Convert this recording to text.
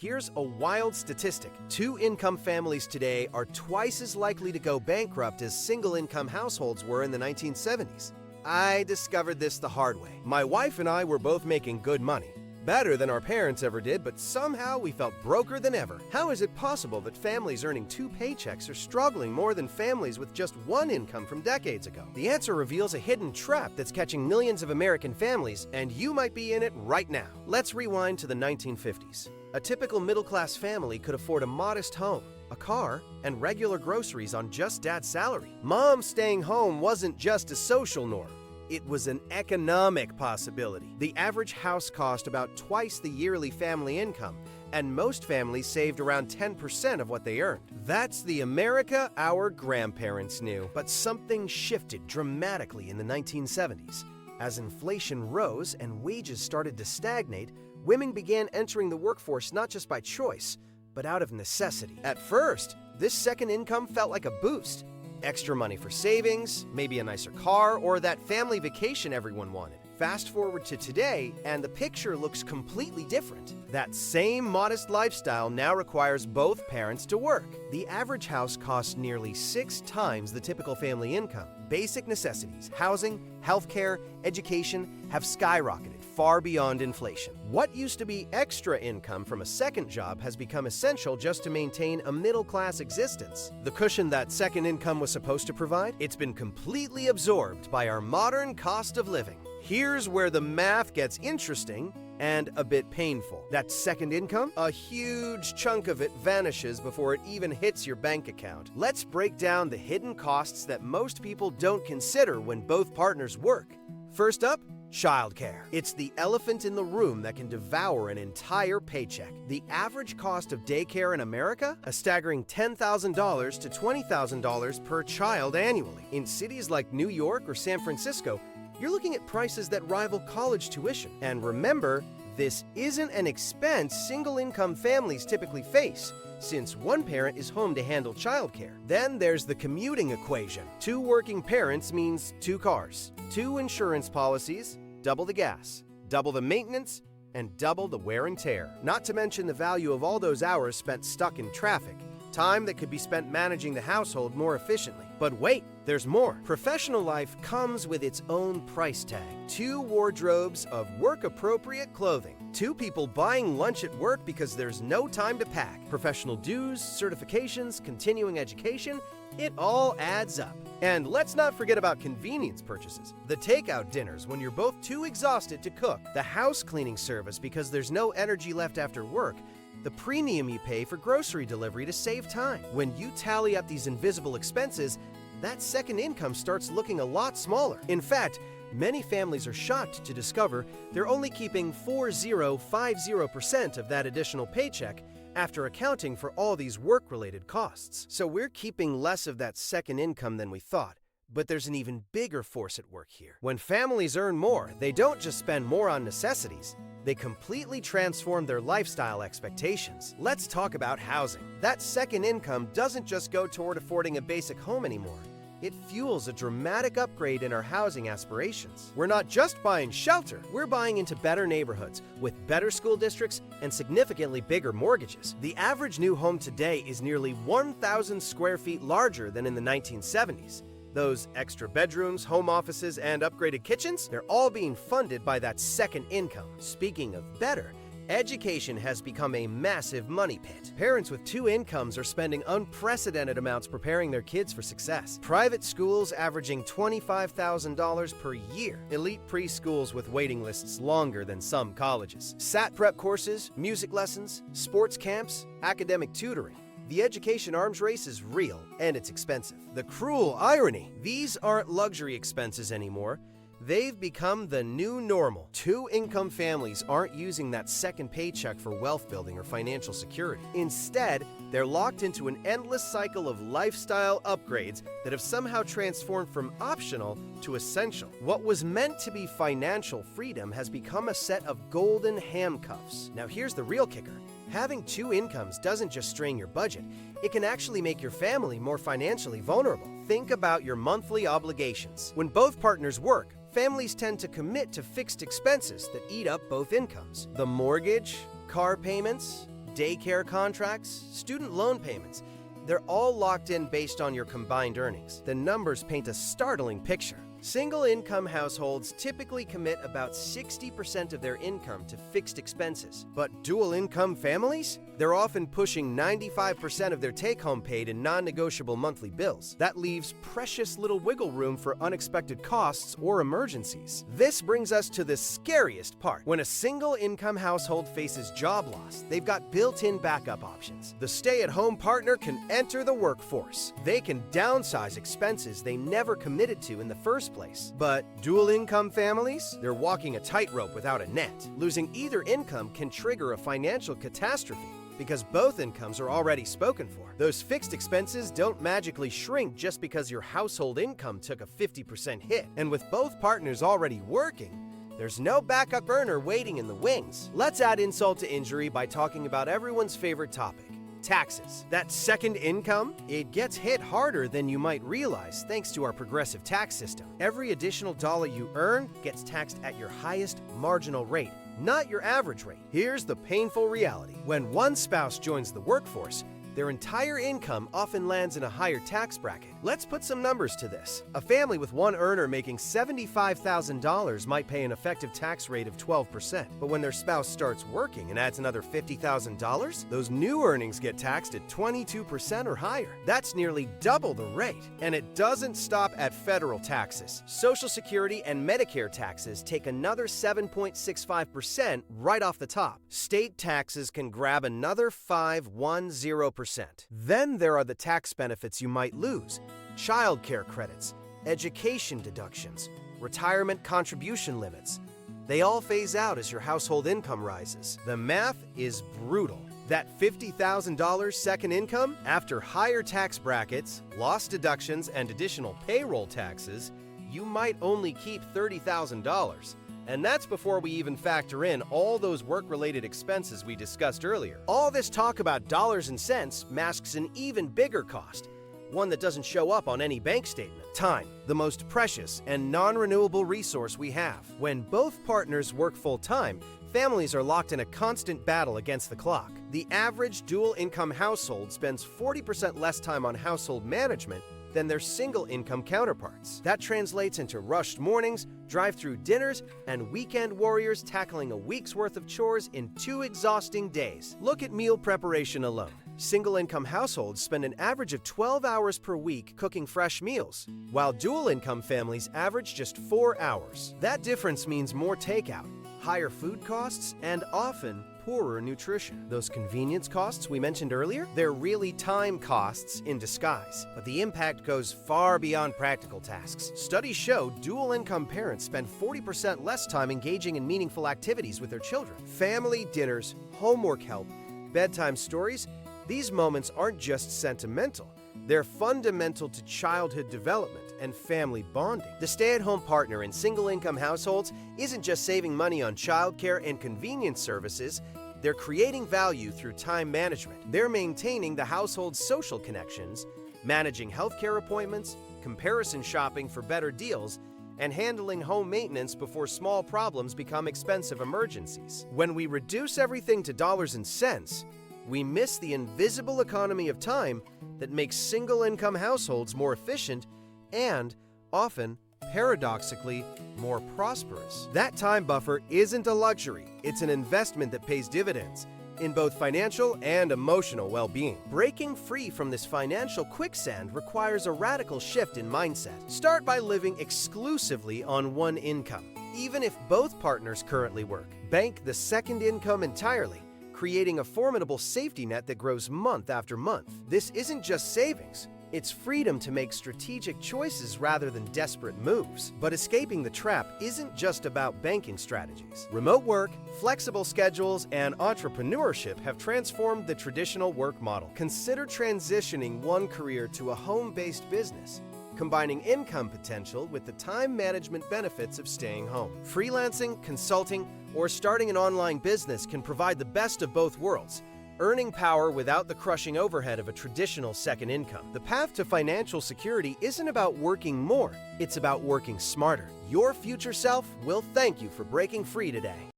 Here's a wild statistic. Two-income families today are twice as likely to go bankrupt as single-income households were in the 1970s. I discovered this the hard way. My wife and I were both making good money. Better than our parents ever did, but somehow we felt broker than ever. How is it possible that families earning 2 paychecks are struggling more than families with just 1 income from decades ago? The answer reveals a hidden trap that's catching millions of American families, and you might be in it right now. Let's rewind to the 1950s. A typical middle-class family could afford a modest home, a car, and regular groceries on just Dad's salary. Mom staying home wasn't just a social norm. It was an economic possibility. The average house cost about twice the yearly family income, and most families saved around 10% of what they earned. That's the America our grandparents knew. But something shifted dramatically in the 1970s. As inflation rose and wages started to stagnate, women began entering the workforce not just by choice, but out of necessity. At first, this second income felt like a boost. Extra money for savings, maybe a nicer car, or that family vacation everyone wanted. Fast forward to today, and the picture looks completely different. That same modest lifestyle now requires both parents to work. The average house costs nearly 6 times the typical family income. Basic necessities, housing, healthcare, education have skyrocketed far beyond inflation. What used to be extra income from a second job has become essential just to maintain a middle-class existence. The cushion that second income was supposed to provide, it's been completely absorbed by our modern cost of living. Here's where the math gets interesting and a bit painful. That second income, a huge chunk of it vanishes before it even hits your bank account. Let's break down the hidden costs that most people don't consider when both partners work. First up, childcare. It's the elephant in the room that can devour an entire paycheck. The average cost of daycare in America? A staggering $10,000 to $20,000 per child annually. In cities like New York or San Francisco, you're looking at prices that rival college tuition. And remember, this isn't an expense single-income families typically face, since one parent is home to handle childcare. Then there's the commuting equation. 2 working parents means 2 cars, 2 insurance policies, double the gas, double the maintenance, and double the wear and tear. Not to mention the value of all those hours spent stuck in traffic, time that could be spent managing the household more efficiently. But wait, there's more. Professional life comes with its own price tag. 2 wardrobes of work-appropriate clothing. 2 people buying lunch at work because there's no time to pack. Professional dues, certifications, continuing education, it all adds up. And let's not forget about convenience purchases. The takeout dinners when you're both too exhausted to cook. The house cleaning service because there's no energy left after work. The premium you pay for grocery delivery to save time. When you tally up these invisible expenses, that second income starts looking a lot smaller. In fact, many families are shocked to discover they're only keeping 4050% of that additional paycheck after accounting for all these work-related costs. So we're keeping less of that second income than we thought. But there's an even bigger force at work here. When families earn more, they don't just spend more on necessities. They completely transform their lifestyle expectations. Let's talk about housing. That second income doesn't just go toward affording a basic home anymore. It fuels a dramatic upgrade in our housing aspirations. We're not just buying shelter, we're buying into better neighborhoods with better school districts and significantly bigger mortgages. The average new home today is nearly 1,000 square feet larger than in the 1970s. Those extra bedrooms, home offices, and upgraded kitchens, they're all being funded by that second income. Speaking of better, education has become a massive money pit. Parents with 2 incomes are spending unprecedented amounts preparing their kids for success. Private schools averaging $25,000 per year. Elite preschools with waiting lists longer than some colleges. SAT prep courses, music lessons, sports camps, academic tutoring. The education arms race is real, and it's expensive. The cruel irony, these aren't luxury expenses anymore. They've become the new normal. 2-income families aren't using that second paycheck for wealth building or financial security. Instead, they're locked into an endless cycle of lifestyle upgrades that have somehow transformed from optional to essential. What was meant to be financial freedom has become a set of golden handcuffs. Now here's the real kicker. Having 2 incomes doesn't just strain your budget, it can actually make your family more financially vulnerable. Think about your monthly obligations. When both partners work, families tend to commit to fixed expenses that eat up both incomes. The mortgage, car payments, daycare contracts, student loan payments, they're all locked in based on your combined earnings. The numbers paint a startling picture. Single-income households typically commit about 60% of their income to fixed expenses. But dual-income families? They're often pushing 95% of their take-home pay to non-negotiable monthly bills. That leaves precious little wiggle room for unexpected costs or emergencies. This brings us to the scariest part. When a single-income household faces job loss, they've got built-in backup options. The stay-at-home partner can enter the workforce. They can downsize expenses they never committed to in the first place. But dual-income families? They're walking a tightrope without a net. Losing either income can trigger a financial catastrophe because both incomes are already spoken for. Those fixed expenses don't magically shrink just because your household income took a 50% hit. And with both partners already working, there's no backup earner waiting in the wings. Let's add insult to injury by talking about everyone's favorite topic: taxes. That second income, it gets hit harder than you might realize thanks to our progressive tax system. Every additional dollar you earn gets taxed at your highest marginal rate, not your average rate. Here's the painful reality. When one spouse joins the workforce, their entire income often lands in a higher tax bracket. Let's put some numbers to this. A family with one earner making $75,000 might pay an effective tax rate of 12%. But when their spouse starts working and adds another $50,000, those new earnings get taxed at 22% or higher. That's nearly double the rate. And it doesn't stop at federal taxes. Social Security and Medicare taxes take another 7.65% right off the top. State taxes can grab another 5.10%. Then there are the tax benefits you might lose: childcare credits, education deductions, retirement contribution limits. They all phase out as your household income rises. The math is brutal. That $50,000 second income, after higher tax brackets, lost deductions, and additional payroll taxes, you might only keep $30,000. And that's before we even factor in all those work-related expenses we discussed earlier. All this talk about dollars and cents masks an even bigger cost, one that doesn't show up on any bank statement: time, the most precious and non-renewable resource we have. When both partners work full-time, families are locked in a constant battle against the clock. The average dual-income household spends 40% less time on household management than their single-income counterparts. That translates into rushed mornings, drive-through dinners, and weekend warriors tackling a week's worth of chores in 2 exhausting days. Look at meal preparation alone. Single-income households spend an average of 12 hours per week cooking fresh meals, while dual-income families average just 4 hours. That difference means more takeout, higher food costs, and often poorer nutrition. Those convenience costs we mentioned earlier, they're really time costs in disguise, but the impact goes far beyond practical tasks. Studies show dual-income parents spend 40% less time engaging in meaningful activities with their children. Family dinners, homework help, bedtime stories, these moments aren't just sentimental. They're fundamental to childhood development and family bonding. The stay-at-home partner in single-income households isn't just saving money on childcare and convenience services, they're creating value through time management. They're maintaining the household's social connections, managing healthcare appointments, comparison shopping for better deals, and handling home maintenance before small problems become expensive emergencies. When we reduce everything to dollars and cents, we miss the invisible economy of time that makes single-income households more efficient and, often, paradoxically, more prosperous. That time buffer isn't a luxury, it's an investment that pays dividends in both financial and emotional well-being. Breaking free from this financial quicksand requires a radical shift in mindset. Start by living exclusively on one income. Even if both partners currently work, bank the second income entirely, creating a formidable safety net that grows month after month. This isn't just savings. It's freedom to make strategic choices rather than desperate moves. But escaping the trap isn't just about banking strategies. Remote work, flexible schedules, and entrepreneurship have transformed the traditional work model. Consider transitioning one career to a home-based business, combining income potential with the time management benefits of staying home. Freelancing, consulting, or starting an online business can provide the best of both worlds, earning power without the crushing overhead of a traditional second income. The path to financial security isn't about working more, it's about working smarter. Your future self will thank you for breaking free today.